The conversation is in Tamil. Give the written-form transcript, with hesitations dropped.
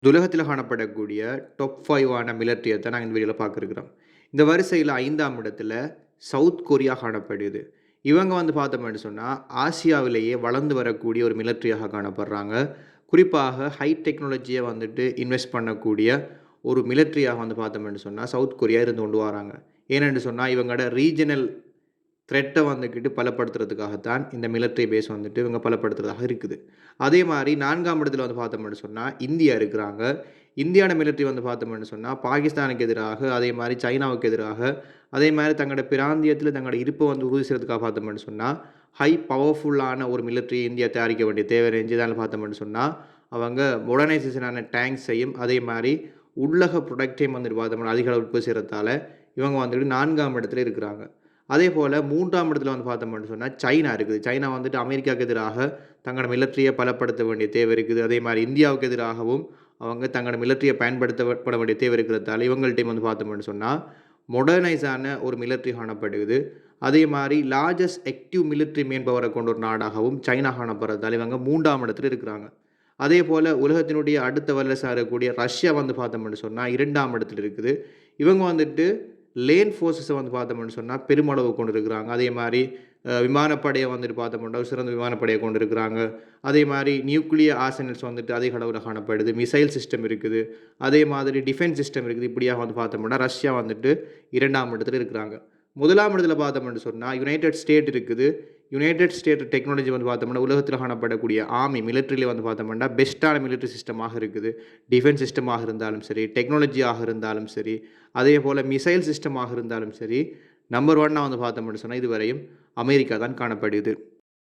உலகத்தில் காணப்படக்கூடிய டாப் 5 ஆன மிலிட்டரியை தான் நாங்கள் இந்த வீடியோவில் பார்க்குறோம். இந்த வரிசையில் 5ஆம் இடத்துல சவுத் கொரியா காணப்படுது. இவங்க பார்த்தோம்னு சொன்னால் ஆசியாவிலேயே வளர்ந்து வரக்கூடிய ஒரு மிலிட்டரியாக காணப்படுறாங்க. குறிப்பாக ஹை டெக்னாலஜியை இன்வெஸ்ட் பண்ணக்கூடிய ஒரு மிலிட்டரியாக பார்த்தோம்னு சொன்னால் சவுத் கொரியா இருந்து கொண்டு வராங்க. ஏனென்று சொன்னால் இவங்களோட ரீஜனல் த்ரெட்டை பலப்படுத்துறதுக்காகத்தான் இந்த மிலிட்டரி பேஸ் இவங்க பலப்படுத்துறதாக இருக்குது. அதே மாதிரி 4ஆம் இடத்துல பார்த்தோம்னு சொன்னால் இந்தியா இருக்கிறாங்க. இந்தியாவோட மிலிட்டரி பார்த்தோம்னு சொன்னால் பாகிஸ்தானுக்கு எதிராக, அதே மாதிரி சைனாவுக்கு எதிராக, அதே மாதிரி தங்களோட பிராந்தியத்தில் தங்களோட இருப்பை உறுதி செய்கிறதுக்காக பார்த்தோம்னு சொன்னால் ஹை பவர்ஃபுல்லான ஒரு மிலிட்டரி இந்தியா தயாரிக்க வேண்டிய தேவை இருந்துச்சு. பார்த்தோம்னு சொன்னால் அவங்க மாடர்னைசேஷனான டேங்க்ஸையும் அதே மாதிரி உள்ளக ப்ரொடக்டையும் பார்த்தோம்னா அதிக அளவு உற்பத்தி செய்கிறதால இவங்க 4ஆம் இடத்துல இருக்கிறாங்க. அதே போல் 3ஆம் இடத்துல பார்த்தோம்னு சொன்னால் சைனா இருக்குது. சைனா அமெரிக்காவுக்கு எதிராக தங்களோட மிலிட்டரியை பலப்படுத்த வேண்டிய தேவை இருக்குது. அதே மாதிரி இந்தியாவுக்கு எதிராகவும் அவங்க தங்களோட மிலிட்டரியை பயன்படுத்தப்பட வேண்டிய தேவை இருக்கிறதால இவங்கள்ட்டையும் பார்த்தோம்னு சொன்னால் மாடர்னைஸான ஒரு மிலிட்டரி காணப்படுது. அதே மாதிரி லார்ஜஸ்ட் ஆக்டிவ் மிலிட்டரி மேன் பவரை கொண்ட ஒரு நாடாகவும் சைனா காணப்படுறதால இவங்க 3ஆம் இடத்துல இருக்கிறாங்க. அதே போல் உலகத்தினுடைய அடுத்த வல்லரசாக இருக்கக்கூடிய ரஷ்யா பார்த்தோம்னு சொன்னால் 2ஆம் இடத்துல இருக்குது. இவங்க லேன் ஃபோர்ஸஸை பார்த்தோம்னு சொன்னால் பெருமளவு கொண்டு இருக்கிறாங்க. அதே மாதிரி விமானப்படையை பார்த்தோம்னா சிறந்த விமானப்படையை கொண்டு இருக்கிறாங்க. அதே மாதிரி நியூக்ளியர் ஆர்சனல்ஸ் அதிக அளவில் காணப்படுது. மிசைல் சிஸ்டம் இருக்குது. அதே மாதிரி டிஃபென்ஸ் சிஸ்டம் இருக்குது. இப்படியாக பார்த்தோம்னா ரஷ்யா 2ஆம் இடத்துல இருக்கிறாங்க. 1ஆம் இடத்துல பார்த்தோம்னு சொன்னால் யுனைடெட் ஸ்டேட் இருக்குது. யுனைடெட் ஸ்டேட் டெக்னாலஜி பார்த்தோம்னா உலகத்தில் காணப்படக்கூடிய ஆர்மி மிலிட்டரியில் பார்த்தோம்னா பெஸ்ட்டான மிலிட்டரி சிஸ்டமாக இருக்குது. டிஃபென்ஸ் சிஸ்டமாக இருந்தாலும் சரி, டெக்னாலஜியாக இருந்தாலும் சரி, அதே போல் மிசைல் சிஸ்டமாக இருந்தாலும் சரி, நம்பர் 1 பார்த்தோம்னு சொன்னால் இதுவரையும் அமெரிக்கா தான் காணப்படுது.